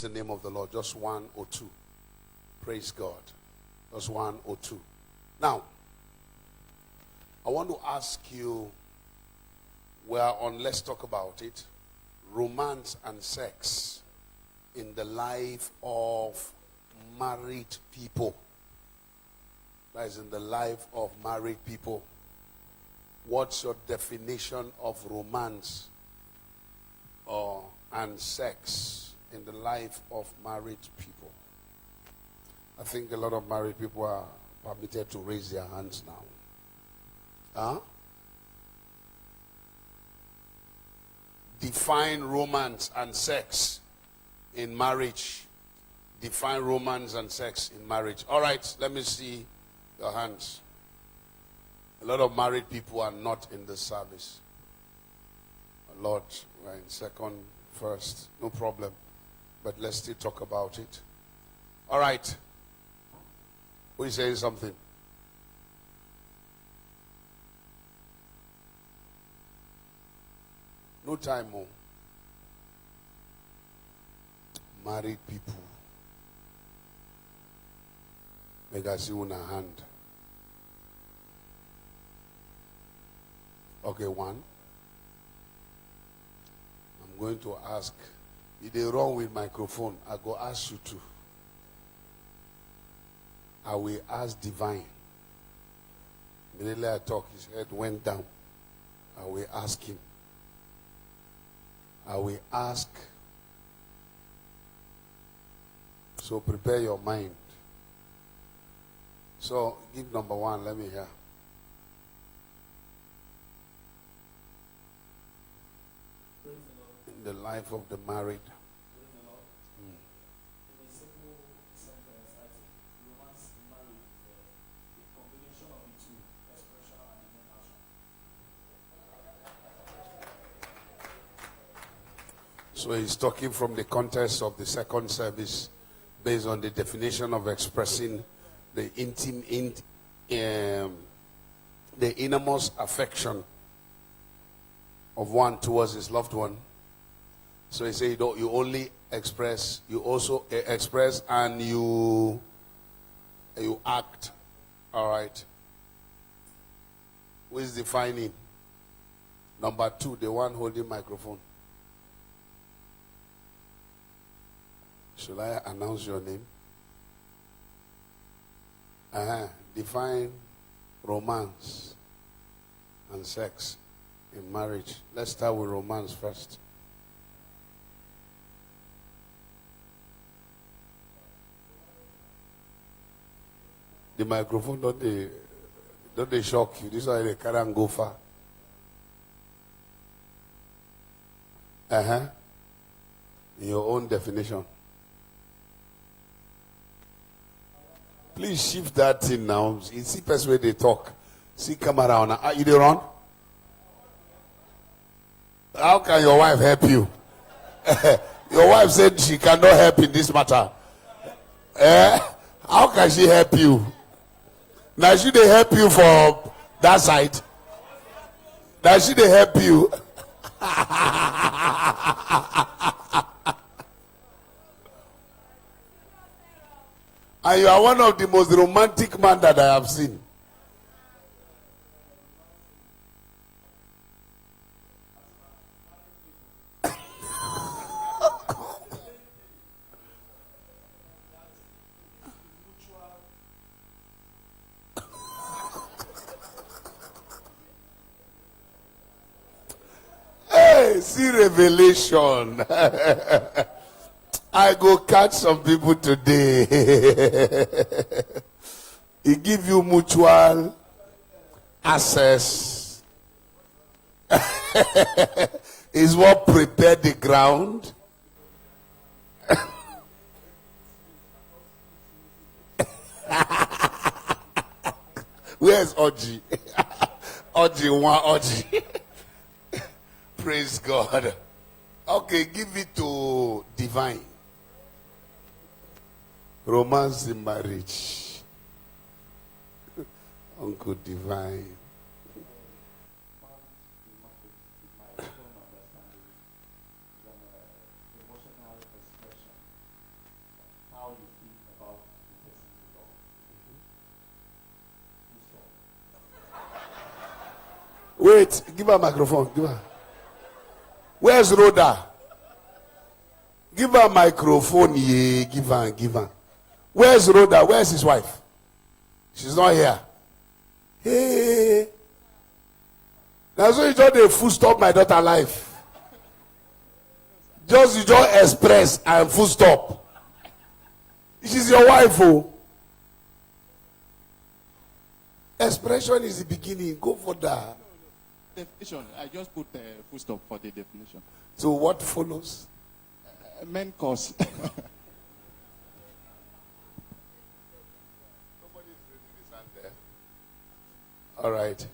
the name of the Lord. Just one or two. Praise God. Just one or two. Now, I want to ask you, we are on Let's Talk About It. Romance and sex in the life of married people. That is in the life of married people. What's your definition of romance and sex in the life of married people? I think a lot of married people are permitted to raise their hands now. Huh? Define romance and sex in marriage. Define romance and sex in marriage. All right, let me see your hands. A lot of married people are not in the service. A lot were in second, first. No problem. But let's still talk about it. All right. Who is saying something? No time more. Married people. Make us see una hand. Okay, one. I'm going to ask. If they wrong with microphone, I go ask you too. I will ask Divine. Immediately I talk, his head went down. I will ask him. I will ask. So prepare your mind. So give number one, let me hear. In the life of the married. So he's talking from the context of the second service based on the definition of expressing the the innermost affection of one towards his loved one. So he said you only express, you also express and you act. All right. Who is defining? Number two, the one holding microphone. Should I announce your name? Define romance and sex in marriage. Let's start with romance first. The microphone, don't they shock you? This is why they can't go far. In your own definition. Please shift that thing now. You see person where they talk. See camera on. Are you there on? How can your wife help you? Your wife said she cannot help in this matter. How can she help you? Now should they help you for that side? Now should they help you? And you are one of the most romantic men that I have seen. Hey, see revelation. I go catch some people today. He give you mutual access. Is what prepared the ground. Where's Oji? Oji, one Oji. Praise God. Okay, give it to Divine. Romance in marriage. Uncle Divine. how you feel about the person you love. Wait, give her a microphone. Give her. Where's Rhoda? Give her a microphone. Yeah, give her. Where's Rhoda? Where's his wife? She's not here. Hey. That's why you just a full stop my daughter life. You just express and full stop. She's your wife, oh. Expression is the beginning. Go for that. Definition. I just put a full stop for the definition. So what follows? Main cause. All right.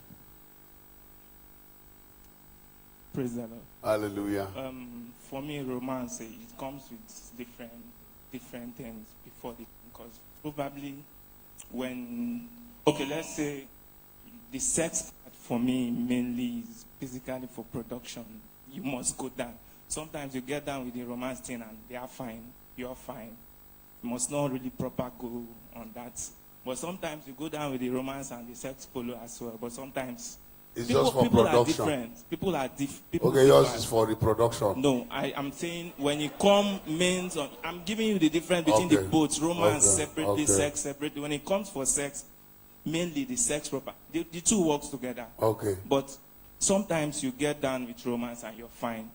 Praise the Lord. Hallelujah. For me, romance, it comes with different things before the, because probably when, okay, let's say the sex part for me mainly is basically for production. You must go down. Sometimes you get down with the romance thing and they are fine, you're fine. You must not really proper go on that. But sometimes you go down with the romance and the sex follow as well. But sometimes it's just for production. Are different. People are different. Okay, yours is for reproduction. No, I'm saying when it comes means on, I'm giving you the difference between the both romance separately, sex separately. When it comes for sex, mainly the sex proper. The two works together. Okay. But sometimes you get down with romance and you're fine.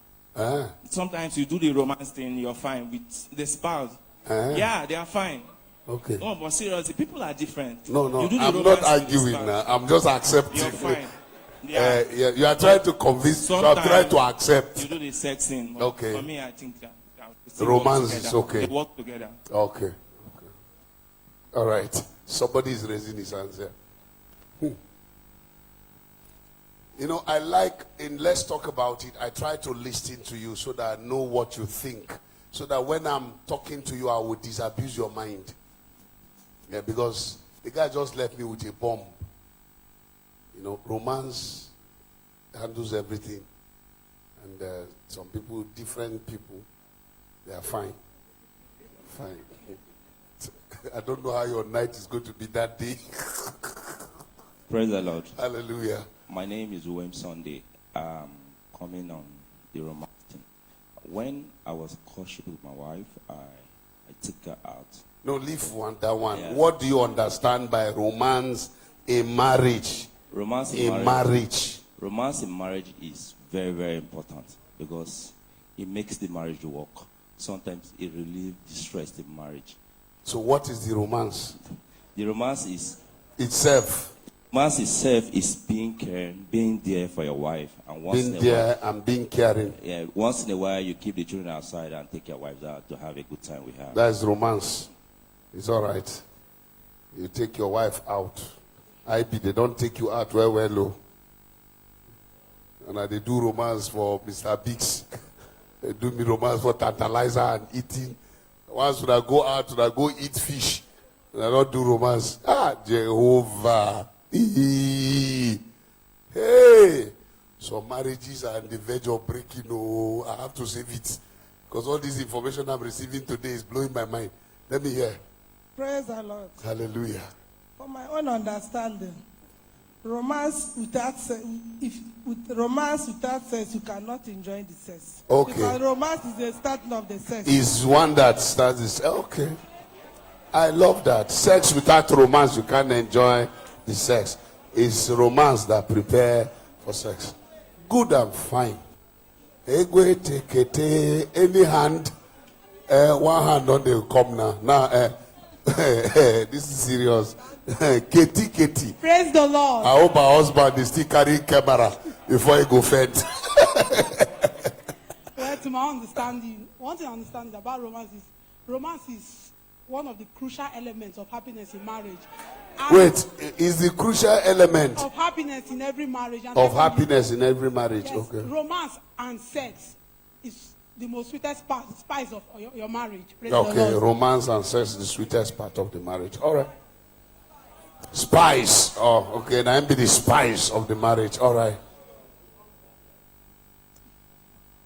Sometimes you do the romance thing, you're fine with the spouse. Yeah, they are fine. Okay. No, but seriously, people are different. No, I'm not arguing now. I'm just accepting. You're fine. You are trying to convince. So I'm trying to accept. You do the sex thing. Okay. For me, I think that romance is okay. They work together. Okay. All right. Somebody is raising his hands there. You know, I like in Let's Talk About It, I try to listen to you so that I know what you think. So that when I'm talking to you, I will disabuse your mind. Yeah, because the guy just left me with a bomb. You know, romance handles everything. And some people, different people, they are fine. Fine. I don't know how your night is going to be that day. Praise the Lord. Hallelujah. My name is William Sunday. Coming on the romance thing. When I was courtship with my wife, I took her out. No, leave that one. Yeah. What do you understand by romance in marriage? Romance in marriage. Romance in marriage is very, very important because it makes the marriage work. Sometimes it relieves the stress in marriage. So what is the romance? The romance is itself. Romance itself is being caring, being there for your wife, and being caring. Yeah, once in a while you keep the children outside and take your wives out to have a good time with her. That's romance. It's all right. You take your wife out. They don't take you out low. And they do romance for Mr. Biggs. They do me romance for Tantalizer and eating. Once when I go out, when I go eat fish, and I don't do romance. Jehovah. Hey. Some marriages are on the verge of breaking. Oh, I have to save it. Because all this information I'm receiving today is blowing my mind. Let me hear. Praise the Lord. Hallelujah. For my own understanding, romance without sex, you cannot enjoy the sex. Okay. Because romance is the starting of the sex. Is one that starts this. Okay. I love that. Sex without romance, you can't enjoy the sex. It's romance that prepare for sex. Good and fine. Any hand, one hand on the come now. Now, this is serious. Katie. Praise the Lord. I hope our husband is still carrying camera before he go fed. Well, to my understanding, one thing I understand about romance is one of the crucial elements of happiness in marriage. And wait, is the crucial element of happiness in every marriage? And of happiness in every marriage? Yes, okay. Romance and sex is the most sweetest spice of your marriage. Praise okay, romance and sex is the sweetest part of the marriage. All right. Spice. Oh, okay. Now be the spice of the marriage. All right.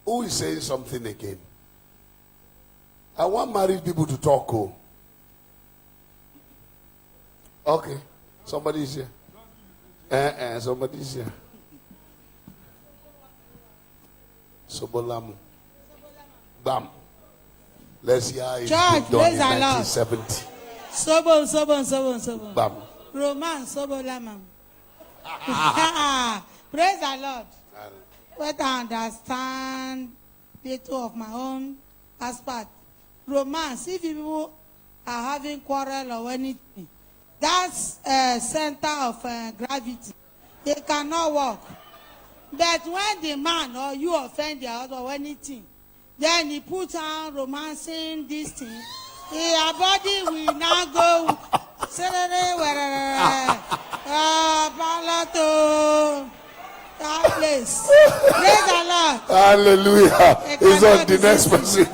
Who is saying something again? I want married people to talk. Oh. Okay. Somebody's here. Somebody's here. Sobolamu. Bam. Let's hear it. Church, Done in praise the Lord. 1970. Sobo. Bam. Romance, Sobo Lamam. Praise the Lord. But I understand little of my own aspect. Romance, if people are having quarrel or anything, that's a center of gravity. They cannot work. But when the man or you offend the other or anything, then he puts on romancing this thing, your body will now go. That place. Praise the Lord. Hallelujah. It's on the next person.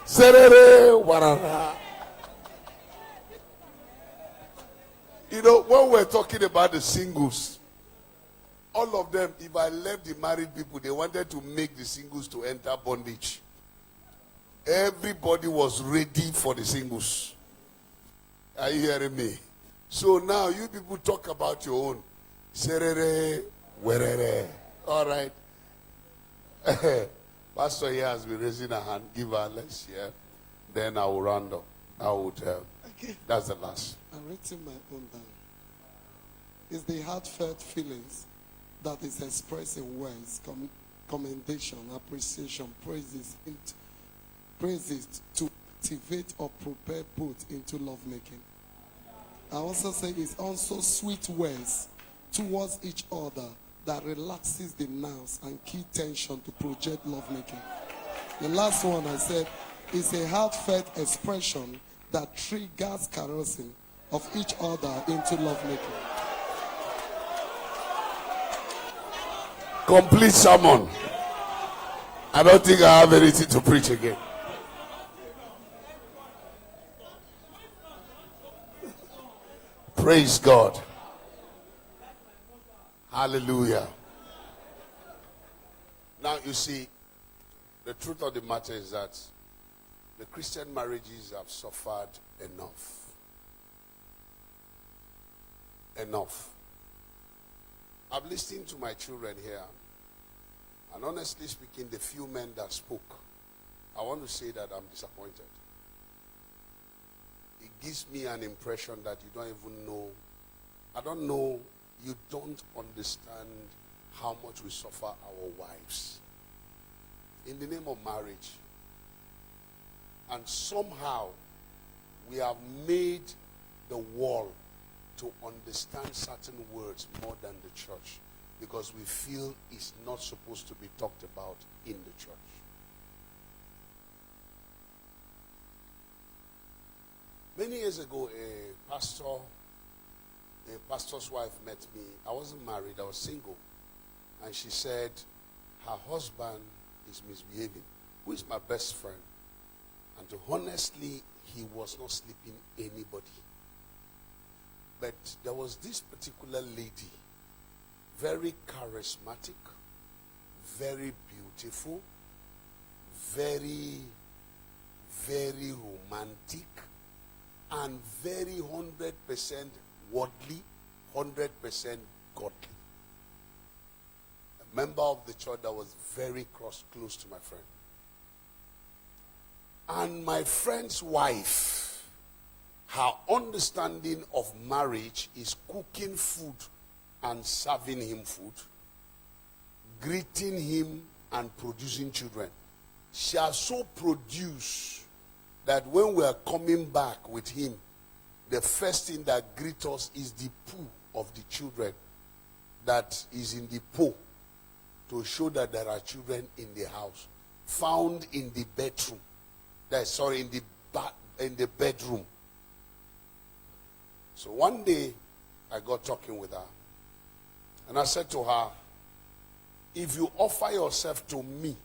Serere warara. You know, when we're talking about the singles, all of them, if I left the married people, they wanted to make the singles to enter bondage. Everybody was ready for the singles. Are you hearing me? So now you people talk about your own. Serere, werere. All right. Pastor here has been raising a hand. Give her, let's hear. Then I will round up. I would. Okay. That's the last. I'm writing my own down. It's the heartfelt feelings that is expressed in words, commendation, appreciation, praises to activate or prepare both into lovemaking. I also say it's also sweet words towards each other that relaxes the nerves and key tension to project lovemaking. The last one I said is a heartfelt expression that triggers caressing of each other into lovemaking. Complete sermon. I don't think I have anything to preach again. Praise God. Hallelujah. Now you see, the truth of the matter is that the Christian marriages have suffered enough. Enough. I'm listening to my children here, and honestly speaking, the few men that spoke, I want to say that I'm disappointed. It gives me an impression that you don't even know, I don't know, you don't understand how much we suffer our wives in the name of marriage. And somehow we have made the world to understand certain words more than the church, because we feel it's not supposed to be talked about in the church. Many years ago, a pastor's wife met me. I wasn't married, I was single. And she said her husband is misbehaving, who is my best friend. And honestly, he was not sleeping anybody. But there was this particular lady, very charismatic, very beautiful, very, very romantic, and very 100% worldly, 100% godly. A member of the church that was very close to my friend. And my friend's wife, her understanding of marriage is cooking food and serving him food, greeting him and producing children. She has so produced that when we are coming back with him, the first thing that greets us is the poo of the children that is in the pot, to show that there are children in the house, found in the bedroom. In the bedroom. So one day, I got talking with her, and I said to her, if you offer yourself to me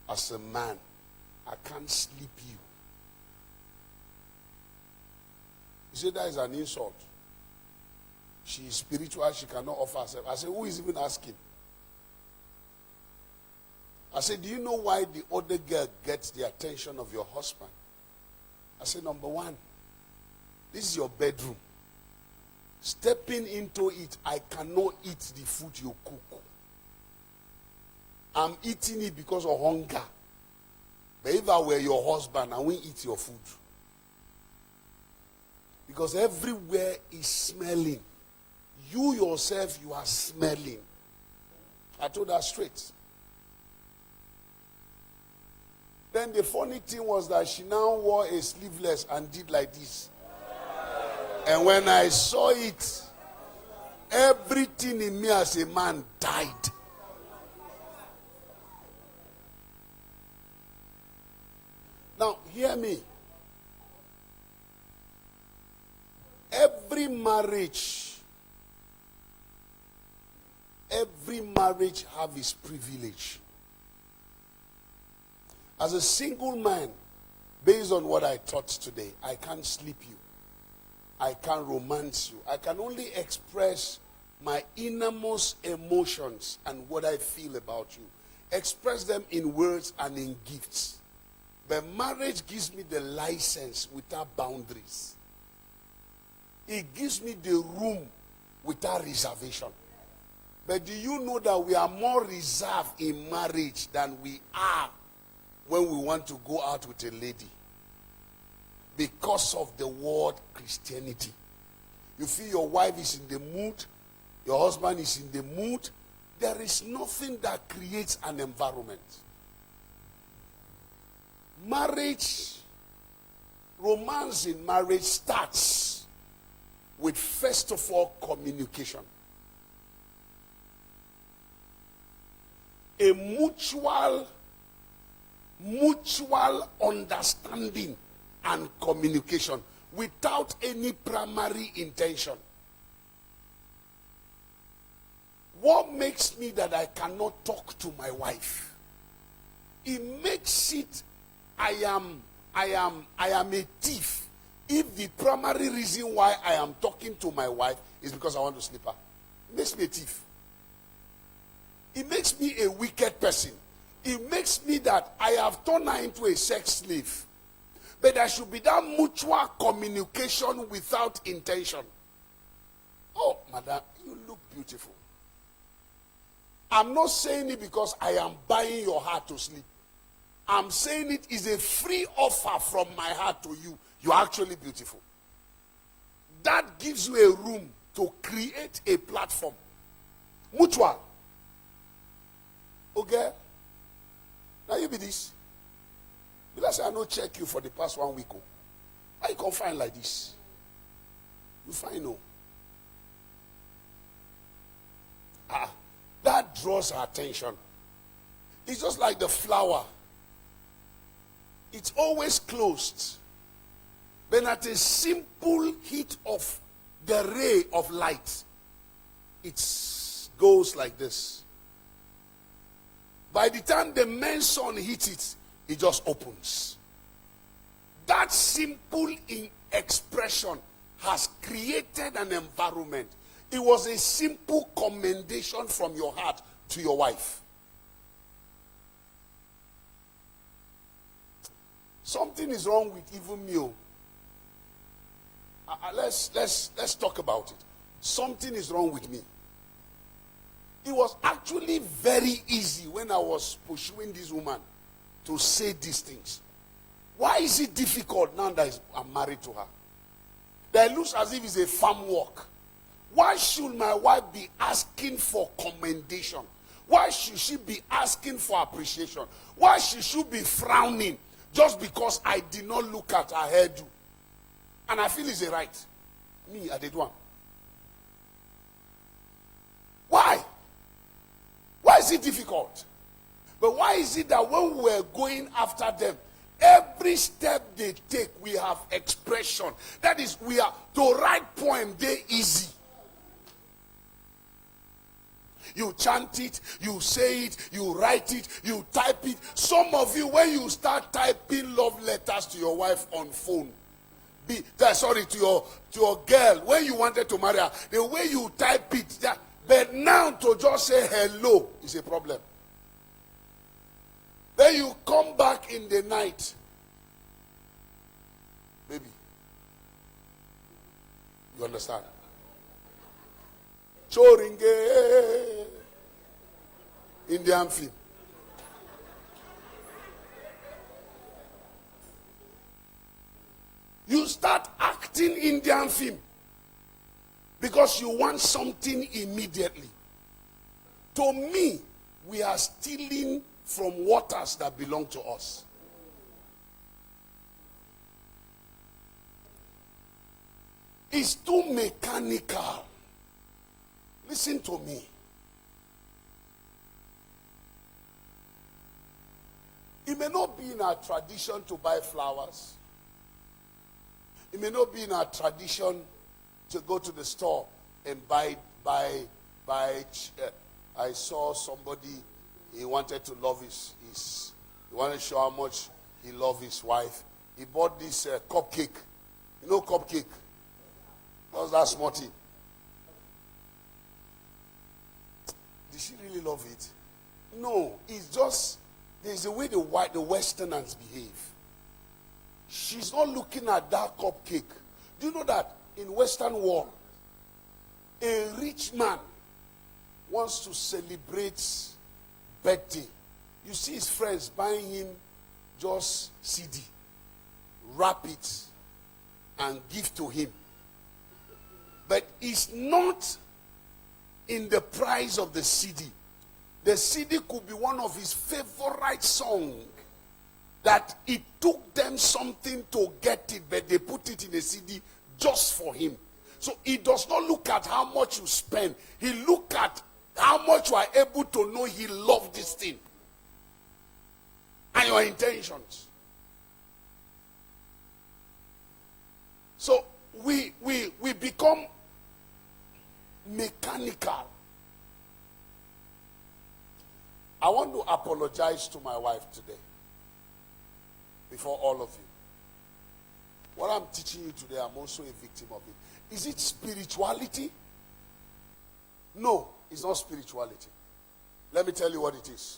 as a man, I can't sleep you. You say that is an insult. She is spiritual, she cannot offer herself. I said, who is even asking? I said, do you know why the other girl gets the attention of your husband? I said, number one, This is your bedroom. Stepping into it, I cannot eat the food you cook. I'm eating it because of hunger. But if I were your husband, I won't eat your food. Because everywhere is smelling. You yourself, you are smelling. I told her straight. Then the funny thing was that she now wore a sleeveless and did like this. And when I saw it, everything in me as a man died. Now, hear me. Every marriage have its privilege. As a single man, based on what I taught today, I can't sleep you. I can't romance you. I can only express my innermost emotions and what I feel about you. Express them in words and in gifts. But marriage gives me the license without boundaries. It gives me the room without reservation. But do you know that we are more reserved in marriage than we are when we want to go out with a lady? Because of the word Christianity. You feel your wife is in the mood, your husband is in the mood. There is nothing that creates an environment. Marriage, romance in marriage starts with, first of all, communication. A mutual understanding and communication without any primary intention. What makes me that I cannot talk to my wife? It makes it I am a thief if the primary reason why I am talking to my wife is because I want to sleep her. It makes me a thief. It makes me a wicked person. It makes me that I have turned her into a sex slave. But there should be that mutual communication without intention. Oh, madam, you look beautiful. I'm not saying it because I am buying your heart to sleep. I'm saying it is a free offer from my heart to you. You're actually beautiful. That gives you a room to create a platform. Mutual. Okay? Now you be this. Because I no check you for the past 1 week. Why you can't find like this? You find no. That draws our attention. It's just like the flower. It's always closed. But at a simple hit of the ray of light, it goes like this. By the time the main sun hits it, it just opens. That simple expression has created an environment. It was a simple commendation from your heart to your wife. Something is wrong with even me. Let's talk about it. Something is wrong with me. It was actually very easy when I was pursuing this woman to say these things. Why is it difficult now that I'm married to her? That it looks as if it's a farm work. Why should my wife be asking for commendation? Why should she be asking for appreciation? Why should she be frowning just because I did not look at her hairdo? And I feel it's a right. Me, I did one. Why? Why is it difficult? But why is it that when we were going after them, every step they take, we have expression. That is, we are to write poem, they easy. You chant it, you say it, you write it, you type it. Some of you, when you start typing love letters to your wife on phone, to your girl, when you wanted to marry her, the way you type it, but now to just say hello is a problem. Then you come back in the night. Baby, You understand? Choringe. Indian film. You start acting Indian film because you want something immediately. To me, we are stealing from waters that belong to us. It's too mechanical. Listen to me. It may not be in our tradition to buy flowers. It may not be in our tradition to go to the store and buy. I saw somebody, he wanted to love he wanted to show how much he loved his wife. He bought this cupcake. You know cupcake? What's that smarty? Did she really love it? No, it's just, there's a way the Westerners behave. She's not looking at that cupcake. Do you know that in Western world, a rich man wants to celebrate birthday? You see his friends buying him just CD, wrap it, and give to him. But it's not in the price of the CD. The CD could be one of his favorite songs that it took them something to get it, but they put it in a CD just for him. So he does not look at how much you spend. He look at how much you are able to know he loved this thing. And your intentions. So we become mechanical. I want to apologize to my wife today. Before all of you. What I'm teaching you today, I'm also a victim of it. Is it spirituality? No, it's not spirituality. Let me tell you what it is.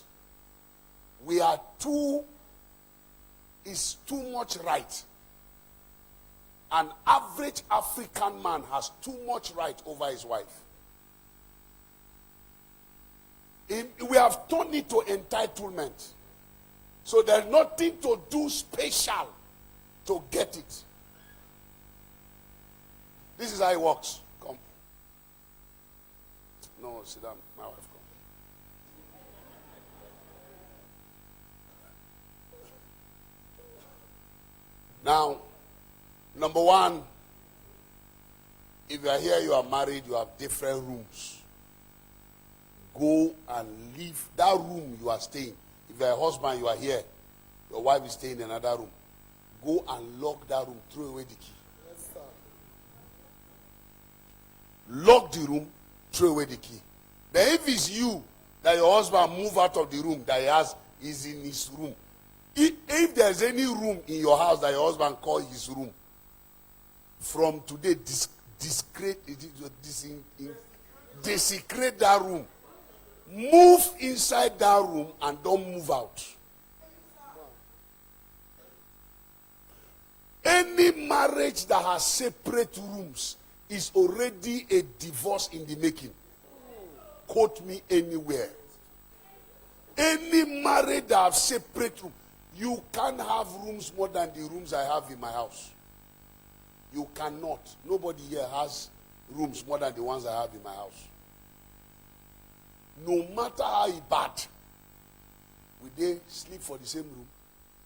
It's too much right. An average African man has too much right over his wife. We have turned it to entitlement. So there's nothing to do special to get it. This is how it works. Come. No, sit down. My wife, come. Now, number one, if you are here, you are married, you have different rooms. Go and leave that room you are staying. If you are a husband, you are here. Your wife is staying in another room. Go and lock that room. Throw away the key. Yes, sir. Lock the room. Throw away the key. But if it's you that your husband move out of the room that is in his room. If there's any room in your house that your husband call his room, from today, desecrate that room. Move inside that room and don't move out. Any marriage that has separate rooms is already a divorce in the making. Quote me anywhere. Any marriage that have separate rooms, you can't have rooms more than the rooms I have in my house. You cannot. Nobody here has rooms more than the ones I have in my house. No matter how bad, will they sleep for the same room?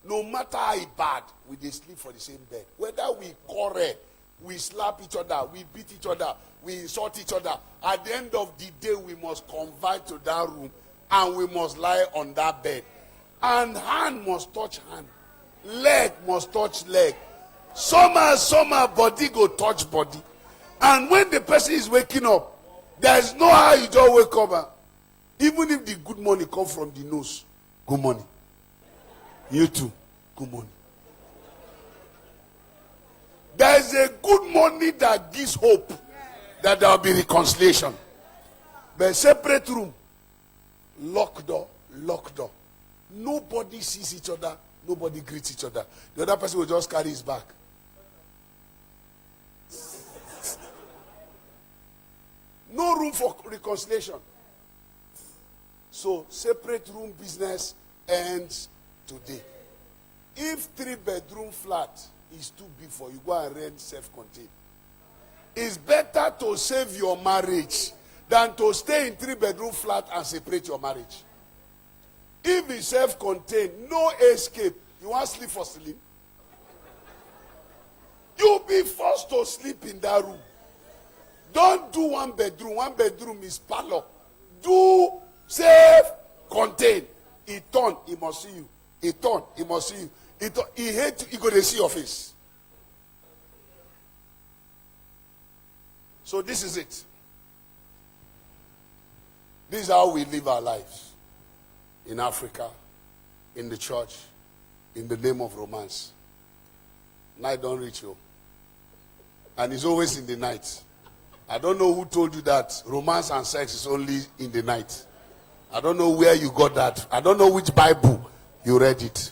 No matter how bad, will they sleep for the same bed? Whether we quarrel, we slap each other, we beat each other, we insult each other, at the end of the day, we must convert to that room and we must lie on that bed. And hand must touch hand. Leg must touch leg. Somehow, body go touch body. And when the person is waking up, there is no how you just wake up. Even if the good money come from the nose, good money. You too, good money. There is a good money that gives hope that there will be reconciliation. But separate room, lock door, lock door. Nobody sees each other, nobody greets each other. The other person will just carry his back. No room for reconciliation. So, separate room business ends today. If 3-bedroom flat is too big for you, go and rent self-contained. It's better to save your marriage than to stay in 3-bedroom flat and separate your marriage. If it's self-contained, no escape. You want to sleep for ceiling? You'll be forced to sleep in that room. Don't do 1 bedroom. 1 bedroom is parlor. Do self-contained. He turn, he must see you. He turn, he must see you. He hate you, he go to see your face. So this is it. This is how we live our lives. In Africa, in the church, in the name of romance. Night don't reach you. And it's always in the night. I don't know who told you that romance and sex is only in the night. I don't know where you got that. I don't know which Bible you read it.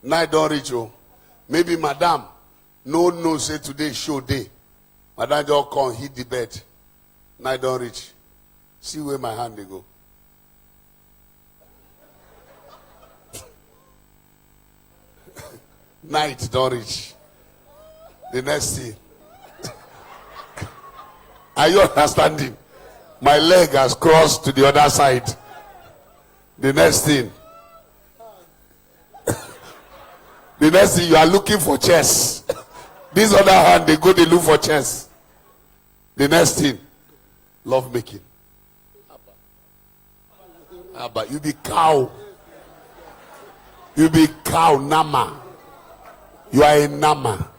Night don't reach you. Maybe madam, no, say today show day. Madam just come hit the bed. Night don't reach. See where my hand they go. Night don't reach. The next thing. Are you understanding? My leg has crossed to the other side. The next thing. The next thing, you are looking for chess. This other hand, they look for chess. The next thing, love making. Abba, you be cow. You be cow, Nama. You are a Nama.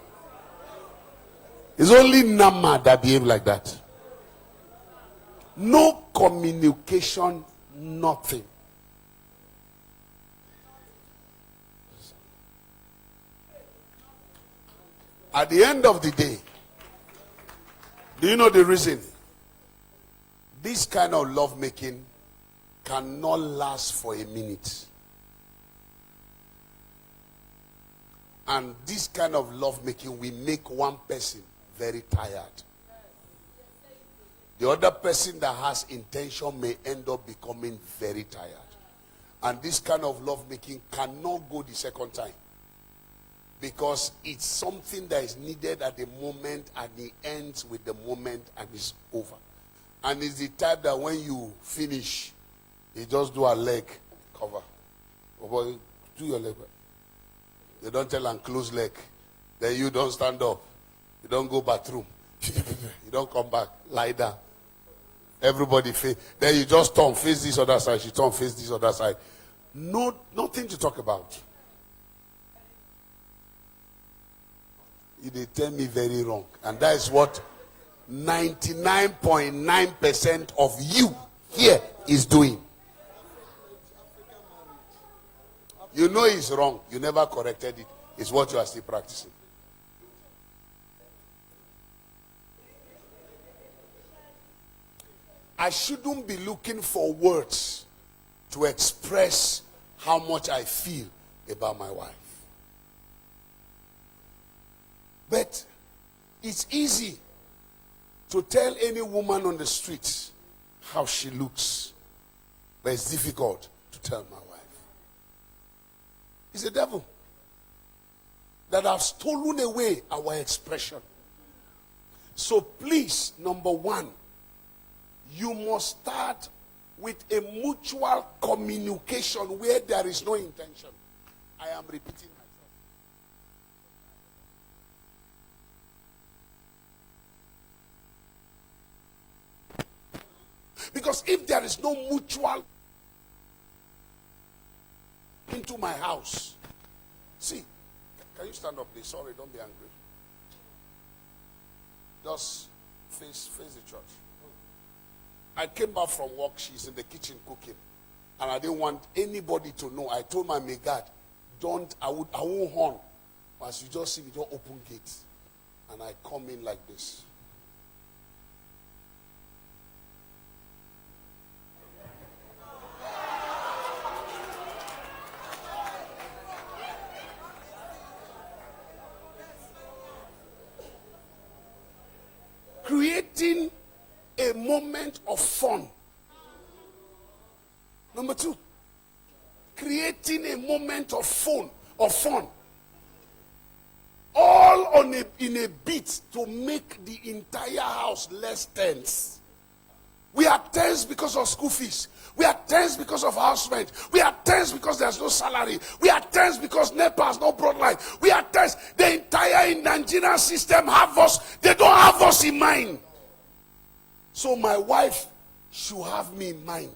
It's only Nama that behave like that. No communication, nothing. At the end of the day, do you know the reason? This kind of lovemaking cannot last for a minute. And this kind of lovemaking will make one person very tired. The other person that has intention may end up becoming very tired. And this kind of lovemaking cannot go the second time. Because it's something that is needed at the moment and it ends with the moment and it's over. And it's the type that when you finish, you just do a leg cover. Or do your leg. You don't tell and close leg. Then you don't stand up. You don't go bathroom. You don't come back. Lie down. Everybody face. Then you just turn, face this other side. You turn, face this other side. No, nothing to talk about. They tell me very wrong. And that is what 99.9% of you here is doing. You know it's wrong. You never corrected it. It's what you are still practicing. I shouldn't be looking for words to express how much I feel about my wife. But it's easy to tell any woman on the street how she looks. But it's difficult to tell my wife. It's the devil that have stolen away our expression. So please, number one, you must start with a mutual communication where there is no intention. I am repeating myself. Because if there is no mutual into my house, see, can you stand up please? Sorry, don't be angry. Just face the church. I came back from work, she's in the kitchen cooking. And I didn't want anybody to know. I told my maid, I won't horn. As you just see me, just open gates. And I come in like this. creating a moment of fun. Number 2, creating a moment of fun. All in a bit to make the entire house less tense. We are tense because of school fees. We are tense because of house rent. We are tense because there's no salary. We are tense because NEPA has no broadline. We are tense. The entire Nigerian system have us. They don't have us in mind. So my wife should have me in mind.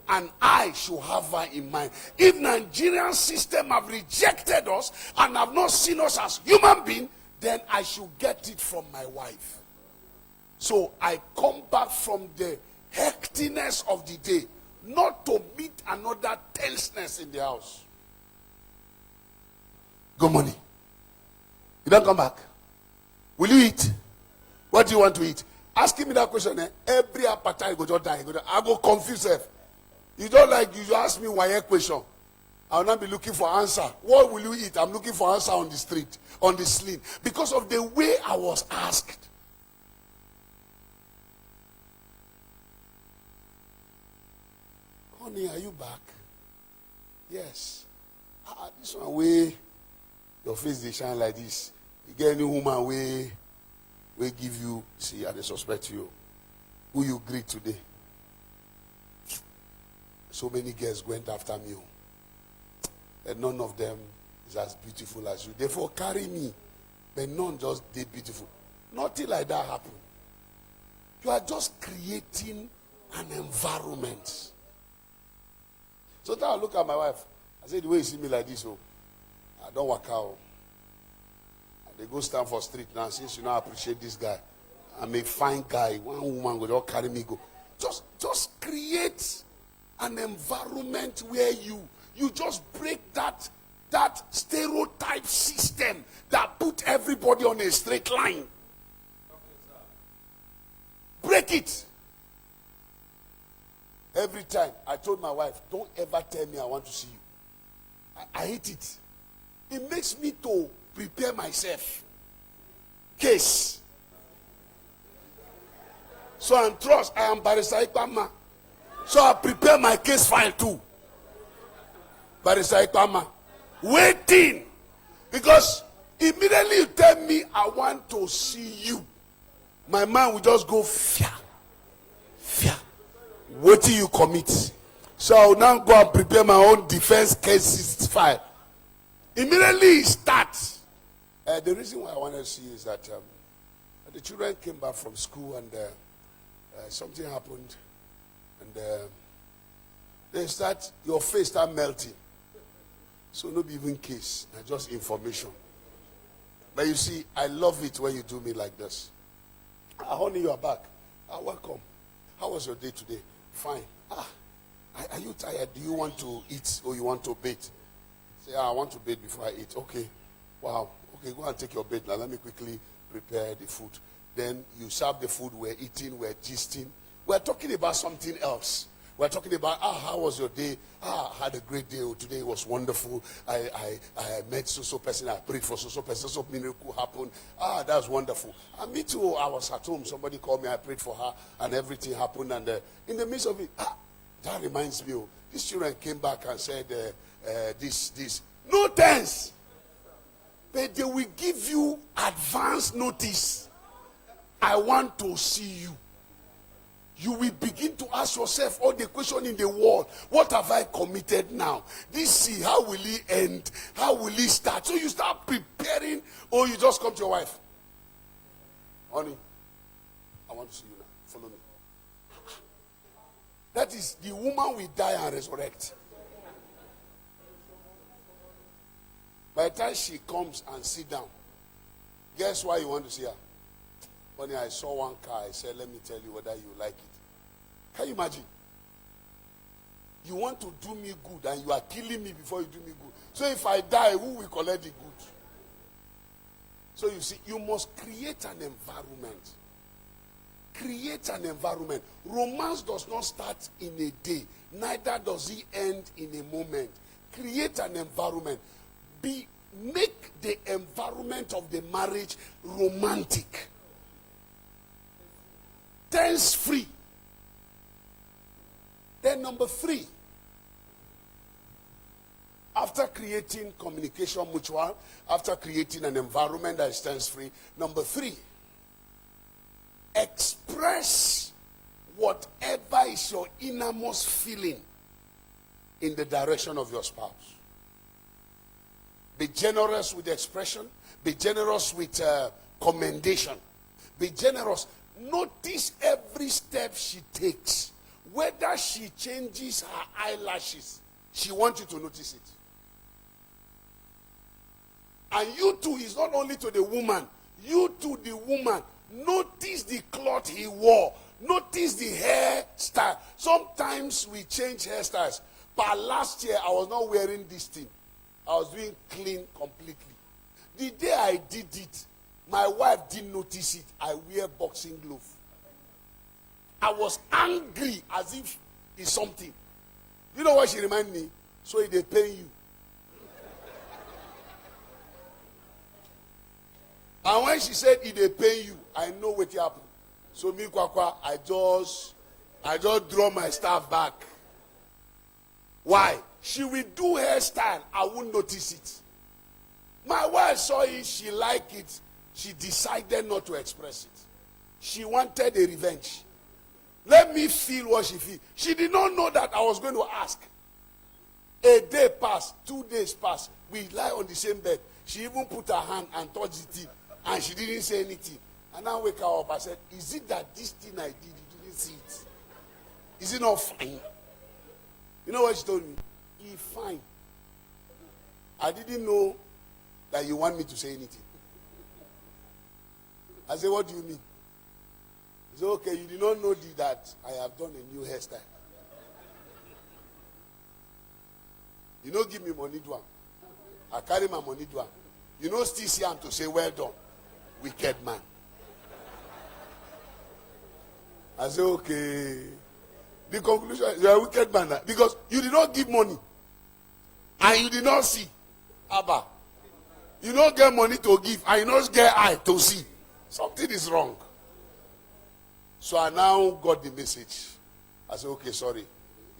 And I should have her in mind. If Nigerian system have rejected us and have not seen us as human beings, then I should get it from my wife. So I come back from the hecticness of the day, not to meet another tenseness in the house. Good morning. You don't come back. Will you eat? What do you want to eat? Asking me that question, every appetite go just die. I go confuse her. You don't like, you ask me why a question. I will not be looking for answer. What will you eat? I'm looking for answer on the street, on the sling. Because of the way I was asked. Honey, are you back? Yes. This one way, your face they shine like this. You get any woman way give you, see, I suspect you. Who you greet today? So many girls went after me. And none of them is as beautiful as you. Therefore, carry me. But none just did beautiful. Nothing like that happened. You are just creating an environment. So now I look at my wife. I say, the way you see me like this, I don't work out. And they go stand for street now. Since you know I appreciate this guy, I'm a fine guy. One woman will just carry me go. Just create an environment where you just break that stereotype system that put everybody on a straight line. Break it. Every time I told my wife, don't ever tell me I want to see you. I hate it. It makes me to prepare myself. Case. So I trust, I am Barrister Ikpama. So I prepare my case file too. Barrister Ikpama. Waiting. Because immediately you tell me I want to see you, my mind will just go fear. What do you commit? So I will now go and prepare my own defense cases file. Immediately it starts. The reason why I want to see is that the children came back from school and something happened. And your face start melting. So no be even case, just information. But you see, I love it when you do me like this. Honey, you are back. Welcome. How was your day today? Fine. Are you tired? Do you want to eat or you want to bathe? Say, I want to bathe before I eat. Okay. Wow. Okay, go and take your bath now. Let me quickly prepare the food. Then you serve the food. We're eating. We're gisting. We're talking about something else. We're talking about, how was your day? I had a great day. Today was wonderful. I met so person. I prayed for so person. So miracle happened. That's wonderful. And me too. I was at home. Somebody called me. I prayed for her, and everything happened. And in the midst of it, that reminds me. These children came back and said, this. No thanks. But they will give you advance notice. I want to see you. You will begin to ask yourself all the questions in the world. What have I committed now? How will it end? How will it start? So you start preparing, or you just come to your wife. Honey, I want to see you now. Follow me. That is, the woman will die and resurrect. By the time she comes and sit down, guess why you want to see her? Honey, I saw one car. I said, let me tell you whether you like it. Can you imagine? You want to do me good and you are killing me before you do me good. So if I die, who will collect the good? So you see, you must create an environment. Create an environment. Romance does not start in a day. Neither does it end in a moment. Create an environment. Make the environment of the marriage romantic. tense free. Then number 3, after creating communication mutual, after creating an environment that is tense free, number 3, express whatever is your innermost feeling in the direction of your spouse. Be generous with expression. Be generous with commendation. Be generous. Notice every step she takes. Whether she changes her eyelashes, she wants you to notice it. And you too, is not only to the woman, you to the woman. Notice the cloth he wore. Notice the hairstyle. Sometimes we change hairstyles. But last year, I was not wearing this thing. I was doing clean completely. The day I did it, my wife didn't notice it. I wear boxing glove. I was angry as if it's something. You know what she reminded me? So they pay you. And when she said if they pay you, I know what happened. So me kwakwa, I just draw my staff back. Why? She will do hairstyle, I won't notice it. My wife saw it, she liked it. She decided not to express it. She wanted a revenge. Let me feel what she feels. She did not know that I was going to ask. A day passed, 2 days passed. We lie on the same bed. She even put her hand and touched the thing. And she didn't say anything. And I wake her up. I said, is it that this thing I did, you didn't see it? Is it not fine? You know what she told me? It's fine. I didn't know that you want me to say anything. I said, what do you mean? He said, okay, you did not know that I have done a new hairstyle. You don't give me money, do I carry my money, do I? You know, still see him to say, well done, wicked man. I said, okay. The conclusion is, you're a wicked man. Because you did not give money. And you did not see. Abba. You don't get money to give. And you don't get eye to see. Something is wrong. So I now got the message. I said, okay, sorry.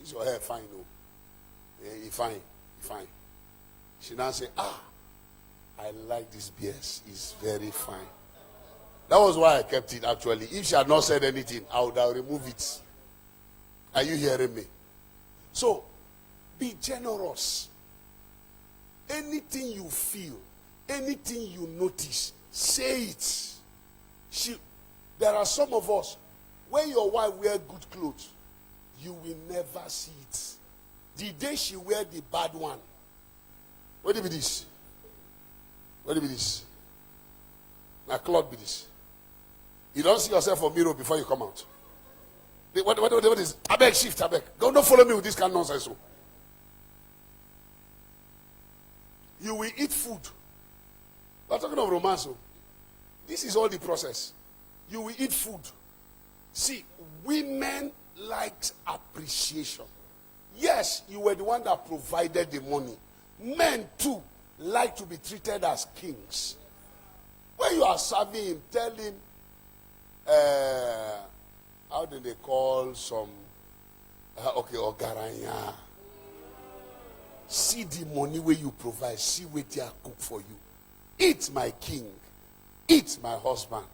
Is your hair fine? No. Yeah, fine. Fine. She now said, I like this BS. It's very fine. That was why I kept it, actually. If she had not said anything, I would have removed it. Are you hearing me? So, be generous. Anything you feel, anything you notice, say it. There are some of us, when your wife wears good clothes, you will never see it. The day she wear the bad one, what do you be this? What do you be this? My cloth be this. You don't see yourself for mirror before you come out. What is? I beg, shift, I beg. Don't follow me with this kind of nonsense. You will eat food. We're talking of romance. This is all the process. You will eat food. See, women like appreciation. Yes, you were the one that provided the money. Men too like to be treated as kings. When you are serving him, tell him, how do they call some, ogaranya. See the money where you provide, see where they are cook for you. Eat, my king. Eat, my husband.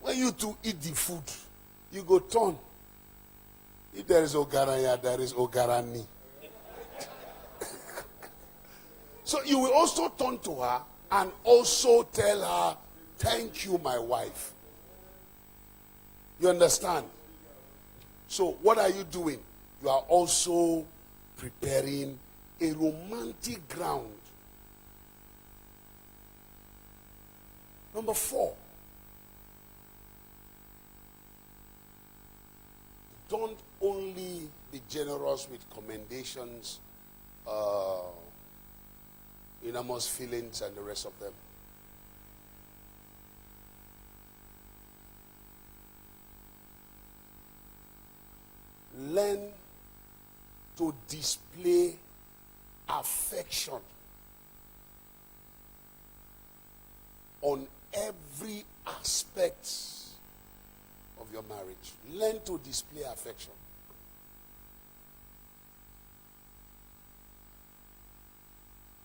When you two eat the food, you go turn. If there is ogaranya, there is ogarani. So you will also turn to her and also tell her, thank you, my wife. You understand? So what are you doing? You are also preparing a romantic ground. Number 4. Don't only be generous with commendations, innermost feelings, and the rest of them. Learn to display affection on every aspect of your marriage. Learn to display affection.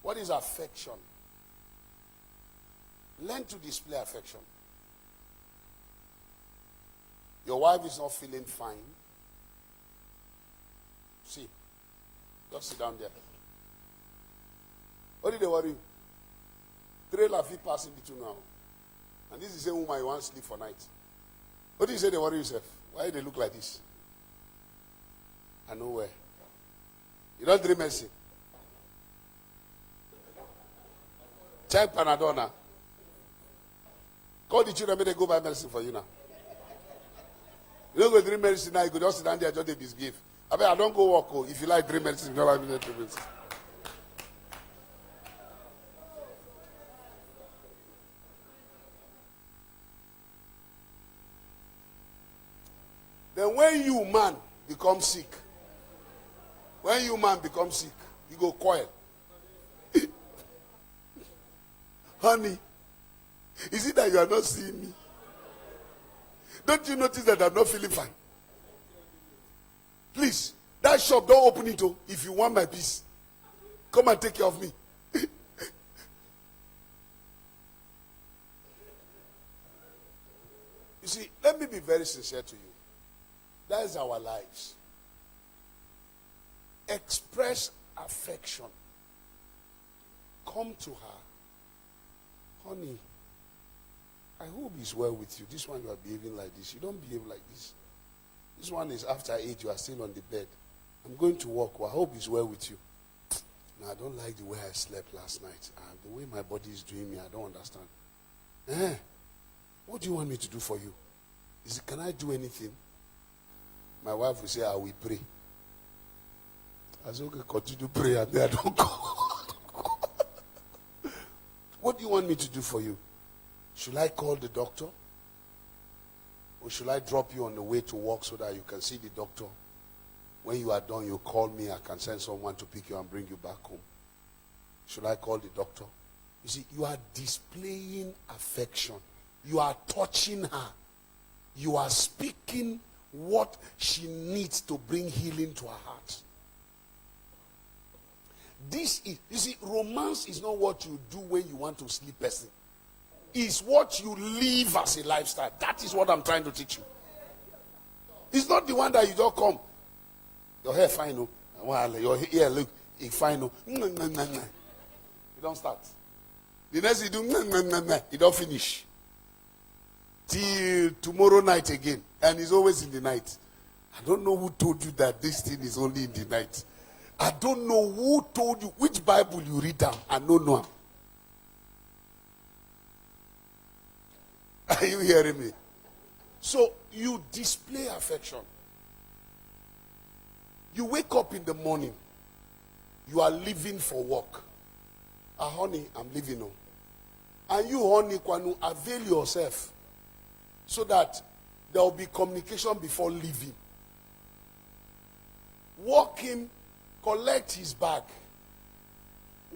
What is affection? Learn to display affection. Your wife is not feeling fine. See, just sit down there. What did they worry you? Trailer feet passing between now. And this is the same woman you want to sleep for night. What do you say they worry yourself? Why do they look like this? I know where. You don't drink medicine. Check Panadol now. Call the children, may they go buy medicine for you now. You don't go drink medicine now, you could just sit down there and just misgive. I don't go walk. Oh. If you like drink medicine, you don't have medicine. Then when you man become sick, you go quiet. Honey, is it that you are not seeing me? Don't you notice that I'm not feeling fine? Please, that shop, don't open it if you want my peace. Come and take care of me. You see, let me be very sincere to you. That is our lives. Express affection. Come to her. Honey, I hope it's well with you. This one you are behaving like this. You don't behave like this. This one is after 8, you are still on the bed. I'm going to work. Well, I hope it's well with you. No, I don't like the way I slept last night. The way my body is doing me, I don't understand. What do you want me to do for you? Can I do anything? My wife will say, I will pray. I said, okay, continue to pray, and then I don't go. What do you want me to do for you? Should I call the doctor? Or should I drop you on the way to work so that you can see the doctor? When you are done, you call me. I can send someone to pick you and bring you back home. Should I call the doctor? You see, you are displaying affection. You are touching her. You are speaking what she needs to bring healing to her heart. This is, you see, romance is not what you do when you want to sleep person. It's what you live as a lifestyle. That is what I'm trying to teach you. It's not the one that you just come. Your hair fine, no. Your hair look fine, no. You don't start. The next you do, you don't finish. Till tomorrow night again. And it's always in the night. I don't know who told you that this thing is only in the night. I don't know who told you which Bible you read down. I don't know. Are you hearing me? So you display affection. You wake up in the morning. You are leaving for work. Honey, I'm leaving home. And you, honey, Kwanu, avail yourself so that there will be communication before leaving. Walk him, collect his bag.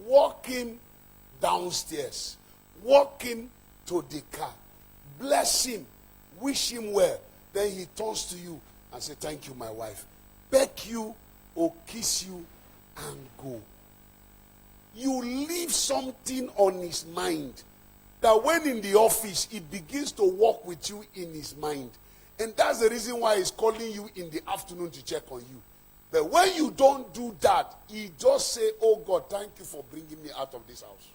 Walk him downstairs. Walk him to the car. Bless him. Wish him well. Then he turns to you and say, thank you, my wife. Peck you or kiss you and go. You leave something on his mind that when in the office, it begins to work with you in his mind. And that's the reason why he's calling you in the afternoon to check on you. But when you don't do that, he just say, oh God, thank you for bringing me out of this house.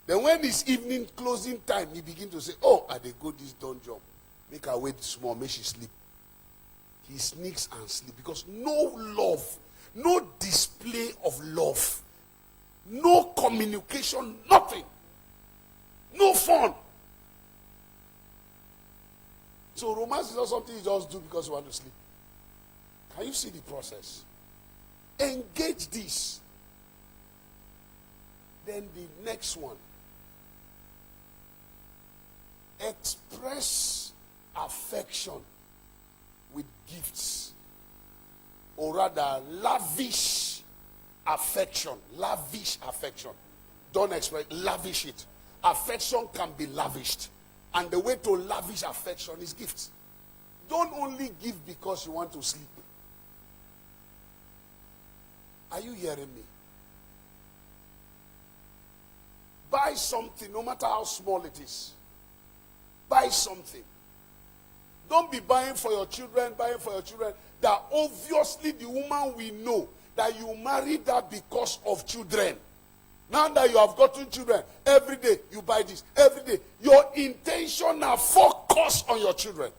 Then when it's evening closing time, he begins to say, oh, I dey go this done job. Make her wait small, make she sleep. He sneaks and sleep because no love, no display of love, no communication, nothing. No fun. So romance is not something you just do because you want to sleep. Can you see the process? Engage this. Then the next one. Express affection with gifts. Or rather, lavish affection. Lavish affection. Don't express, lavish it. Affection can be lavished. And the way to lavish affection is gifts. Don't only give because you want to sleep. Are you hearing me? Buy something, no matter how small it is. Buy something. Don't be buying for your children, that obviously the woman we know that you married her because of children. Now that you have gotten children, every day you buy this, every day. Your intention are focused on your children.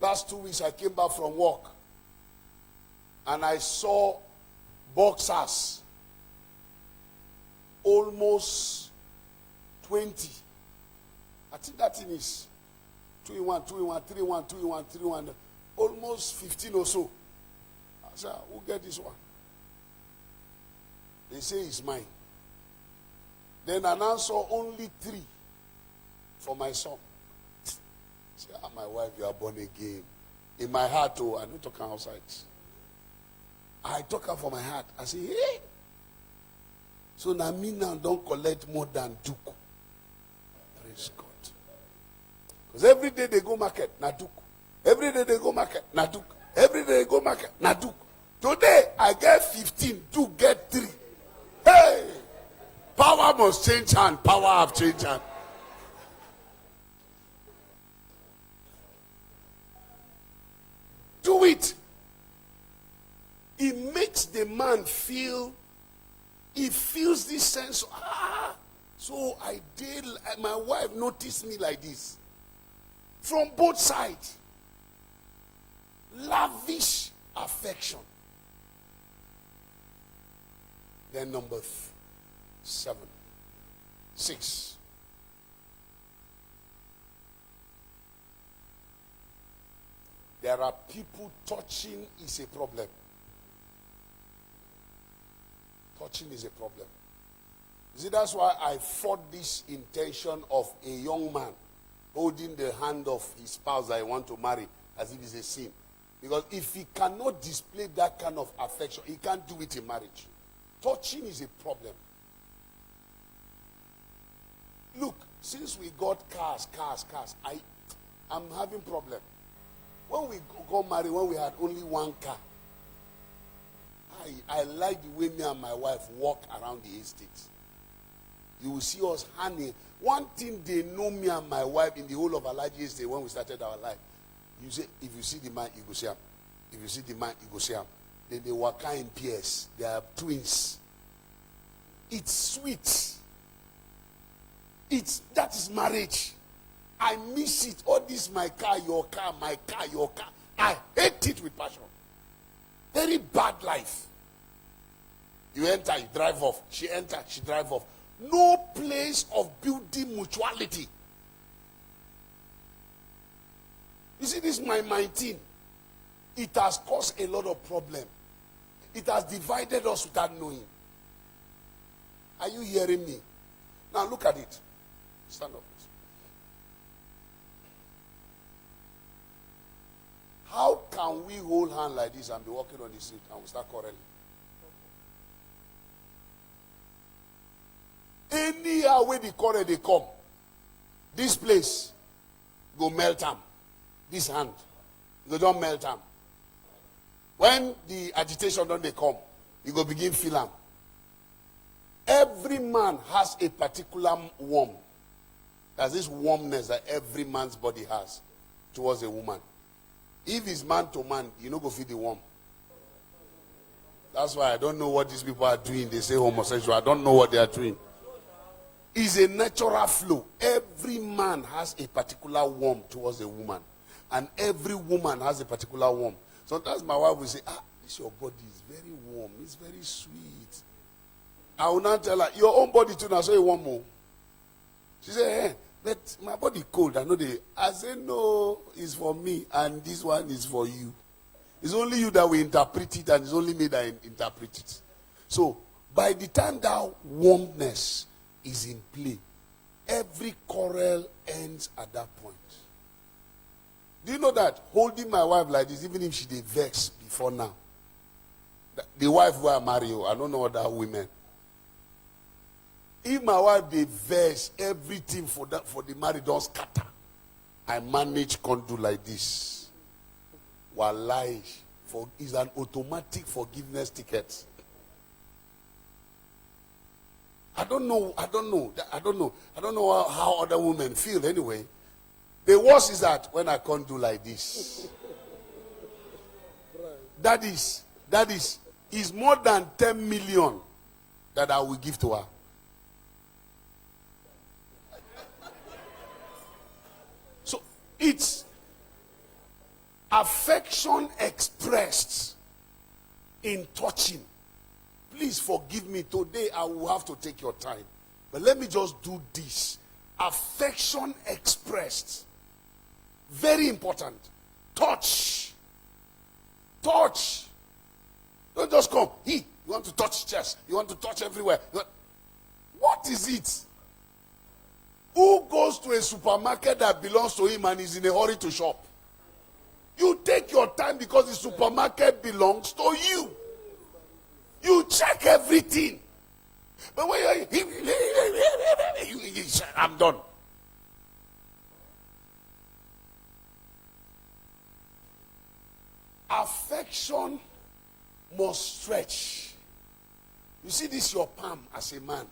Last 2 weeks I came back from work and I saw boxers, almost 20. I think that thing is 2 in 1, 2 in 1, 3 in 1, 2 in 1, 3 in 1, almost 15 or so. I said, who get this one? They say it's mine. Then I now saw only 3 for my son. I said, my wife, you are born again. In my heart, oh, I don't talk outside. I talk her for my heart. I say, hey. So now me now don't collect more than Duke. Praise God. Because every day they go market, na Duke. Every day they go market, na Duke. Every day they go market, na Duke. Today I get 15, Duke get 3. Hey! Power must change hand. Power have changed hand. Do it. It makes the man feel, he feels this sense, so I did, my wife noticed me like this. From both sides. Lavish affection. Then number 6. There are people touching is a problem. Touching is a problem. You see, that's why I fought this intention of a young man holding the hand of his spouse that he wants to marry as if it's a sin. Because if he cannot display that kind of affection, he can't do it in marriage. Touching is a problem. Look, since we got cars, I'm having problem. When we got married, when we had only one car, I like the way me and my wife walk around the estate. You will see us handing. One thing they know me and my wife in the whole of Alaji estate when we started our life. You say, if you see the man, you go see him. If you see the man, you go see him. Then they work in pairs. They are twins. It's sweet. That is marriage. I miss it. All this, my car, your car, my car, your car. I hate it with passion. Very bad life. You enter, you drive off. She enter, she drive off. No place of building mutuality. You see, this is my 19. It has caused a lot of problem. It has divided us without knowing. Are you hearing me? Now look at it. Stand up. Please. How can we hold hands like this and be walking on the street and we start quarreling? Anyhow where the quarrel they come, this place go melt them. This hand, you don't melt them. When the agitation don't they come, you go begin feel them. Every man has a particular warmth. There's this warmness that every man's body has towards a woman. If it's man to man, you know go feel the warmth. That's why I don't know what these people are doing. They say homosexual. I don't know what they are doing. It's a natural flow. Every man has a particular warmth towards a woman. And every woman has a particular warmth. Sometimes my wife will say, this your body is very warm. It's very sweet. I will not tell her, your own body too, now so you want more. She said, but my body cold. I say, no, it's for me. And this one is for you. It's only you that will interpret it. And it's only me that interpret it. So, by the time that warmness is in play, every quarrel ends at that point. Do you know that holding my wife like this, even if she did vex before now, the wife who I marry, I don't know other women. If my wife dey vex, everything for the marriage don scatter. I manage can't do like this. Wallahi, is an automatic forgiveness ticket. I don't know how other women feel anyway. The worst is that when I can't do like this. That is more than 10 million that I will give to her. So it's affection expressed in touching. Please forgive me. Today I will have to take your time. But let me just do this. Affection expressed. Very important. Touch. Touch. Don't just come. You want to touch chest. You want to touch everywhere. What is it? Who goes to a supermarket that belongs to him and is in a hurry to shop? You take your time because the supermarket belongs to you. You check everything. But when I'm done. Affection must stretch. You see this, your palm as a man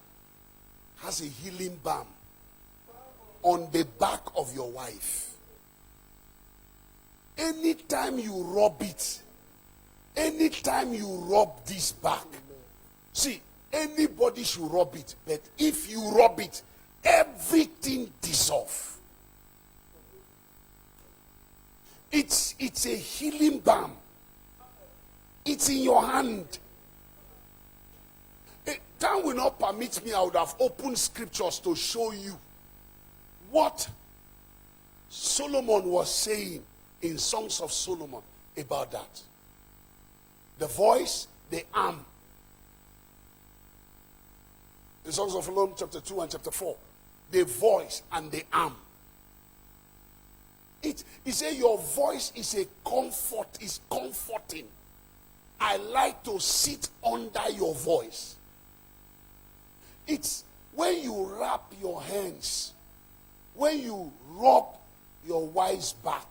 has a healing balm on the back of your wife. Anytime you rub it, anytime you rub this back, see, anybody should rub it, but if you rub it, everything dissolves. It's a healing balm. It's in your hand. Time will not permit me. I would have opened scriptures to show you what Solomon was saying in Songs of Solomon about that. The voice, the arm. In Songs of Solomon chapter 2 and chapter 4. The voice and the arm. He said your voice is a comfort, is comforting. I like to sit under your voice. It's when you wrap your hands, when you rub your wife's back,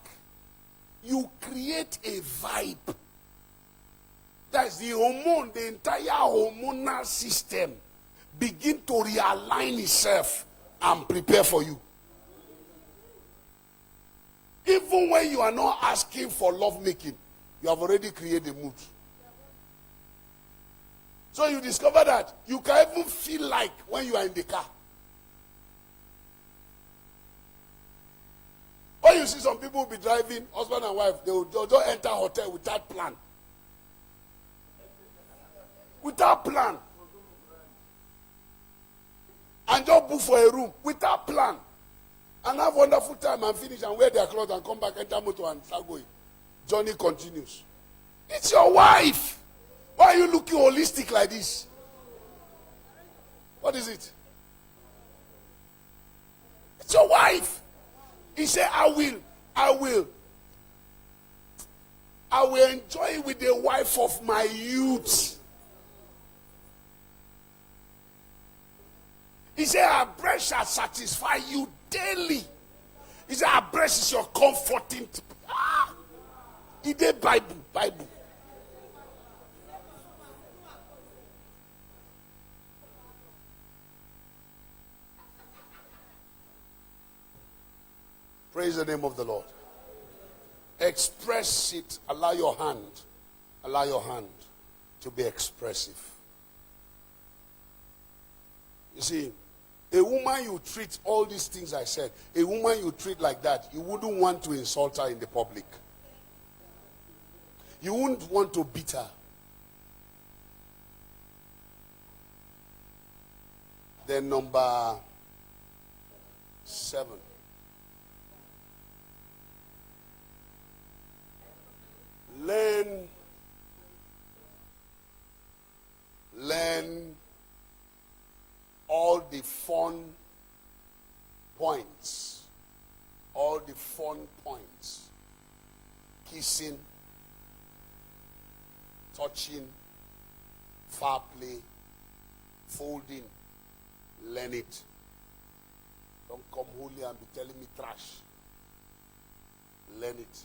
you create a vibe. That's the hormone, the entire hormonal system begin to realign itself and prepare for you. Even when you are not asking for love making, you have already created the mood. So you discover that you can even feel like when you are in the car. When you see some people will be driving, husband and wife, they'll don't enter hotel without plan. Without plan. And just book for a room without plan. And have wonderful time and finish and wear their clothes and come back, enter motor and start going. Journey continues. It's your wife. Why are you looking holistic like this? What is it? It's your wife. He said, I will enjoy with the wife of my youth. He said, her breast shall satisfy you daily. He said, her breast is your comforting. He did Bible. Praise the name of the Lord. Express it. Allow your hand to be expressive. You see, a woman you treat all these things I said, a woman you treat like that, you wouldn't want to insult her in the public. You wouldn't want to beat her. Then number 7. Learn all the fun points. All the fun points. Kissing, touching, foul play, folding. Learn it. Don't come holy and be telling me trash. Learn it.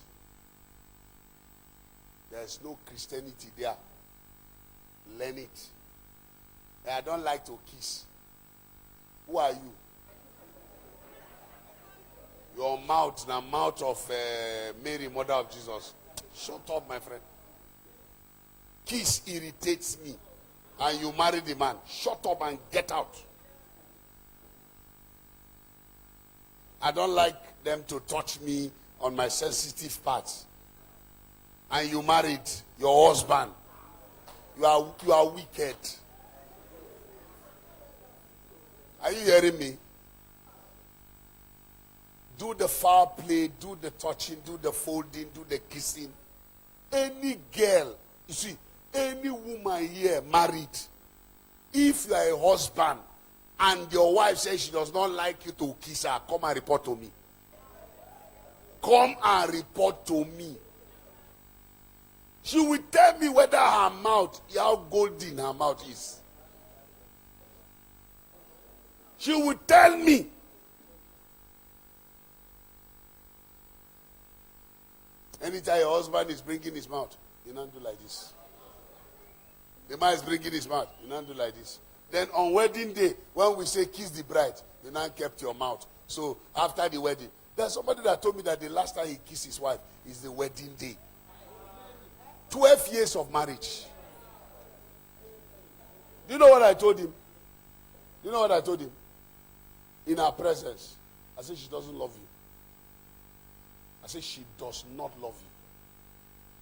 There's no Christianity there. Learn it. I don't like to kiss. Who are you? Your mouth, the mouth of Mary, mother of Jesus. Shut up, my friend. Kiss irritates me. And you marry the man. Shut up and get out. I don't like them to touch me on my sensitive parts. And you married your husband. You are wicked. Are you hearing me? Do the foul play, do the touching, do the folding, do the kissing. Any girl, you see, any woman here married, if you are a husband and your wife says she does not like you to kiss her, come and report to me. Come and report to me. She will tell me whether her mouth, how golden her mouth is. She will tell me. Anytime your husband is bringing his mouth, you don't do like this. The man is bringing his mouth, you don't do like this. Then on wedding day, when we say kiss the bride, you now kept your mouth. So after the wedding, there's somebody that told me that the last time he kissed his wife is the wedding day. 12 years of marriage. Do you know what I told him? Do you know what I told him? In her presence, I said she doesn't love you. I said she does not love you.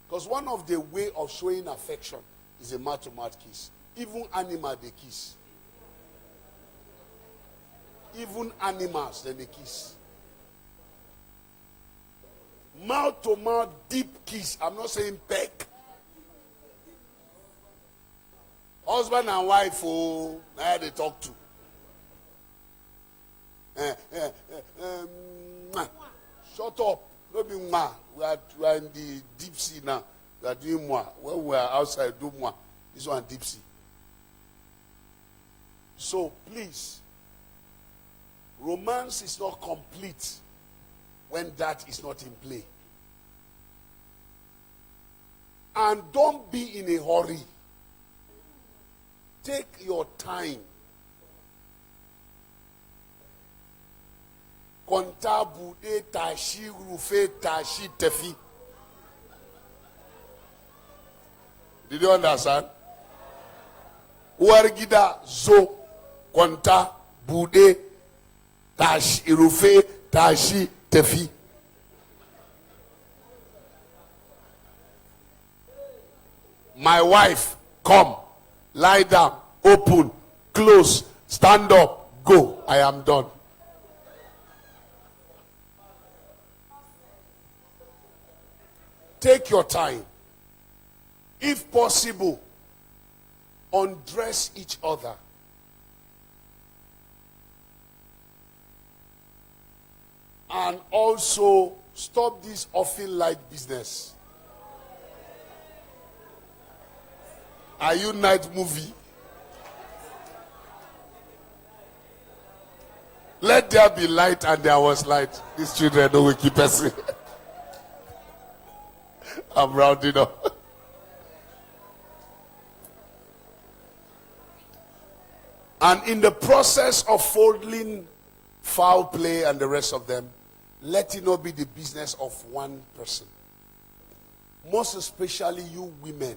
Because one of the way of showing affection is a mouth-to-mouth kiss. Even animals, they kiss. Even animals, then they kiss. Mouth-to-mouth deep kiss. I'm not saying peck. Husband and wife, oh, now they talk to. Shut up. Don't be ma. We are in the deep sea now. We are doing moi. When we are outside, do moi. This one deep sea. So please, romance is not complete when that is not in play. And don't be in a hurry. Take your time. Konta bude tashi rufe tashi tefi. Did you understand? Uargida zo konta bude tashi rufe tashi tefi. My wife, come, lie down, open, close, stand up, go. I am done. Take your time. If possible, undress each other. And also stop this offing light business. Are you night movie? Let there be light and there was light. These children know we keep us. I'm rounding up. And in the process of folding, foul play and the rest of them, let it not be the business of one person. Most especially you women.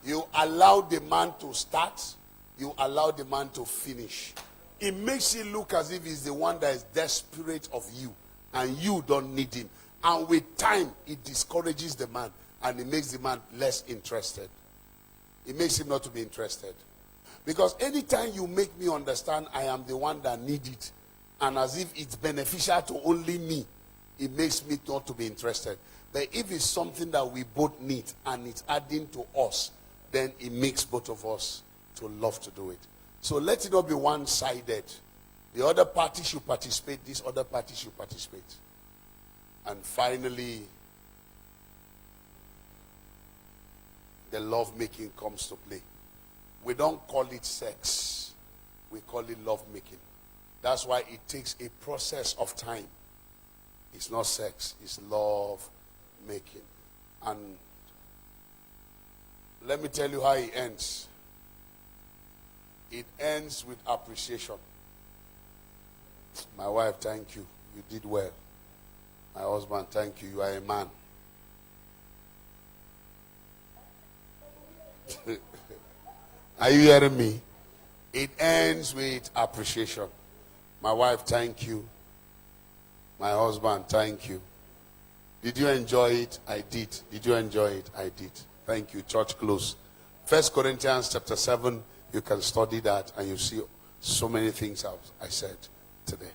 You allow the man to start, you allow the man to finish. It makes it look as if he's the one that is desperate of you and you don't need him. And with time, it discourages the man and it makes the man less interested. It makes him not to be interested. Because anytime you make me understand I am the one that need it, and as if it's beneficial to only me, it makes me not to be interested. But if it's something that we both need and it's adding to us, then it makes both of us to love to do it. So let it not be one-sided. The other party should participate, this other party should participate. And finally, the love-making comes to play. We don't call it sex. we call it love making. That's why it takes a process of time. It's not sex, it's love making. And let me tell you how it ends. It ends with appreciation. My wife, thank you. You did well. My husband, thank you. You are a man. Are you hearing me? It ends with appreciation. My wife, thank you. My husband, thank you. Did you enjoy it? I did. Did you enjoy it? I did. Thank you. Church close. 1 Corinthians chapter 7, you can study that and you see so many things I said today.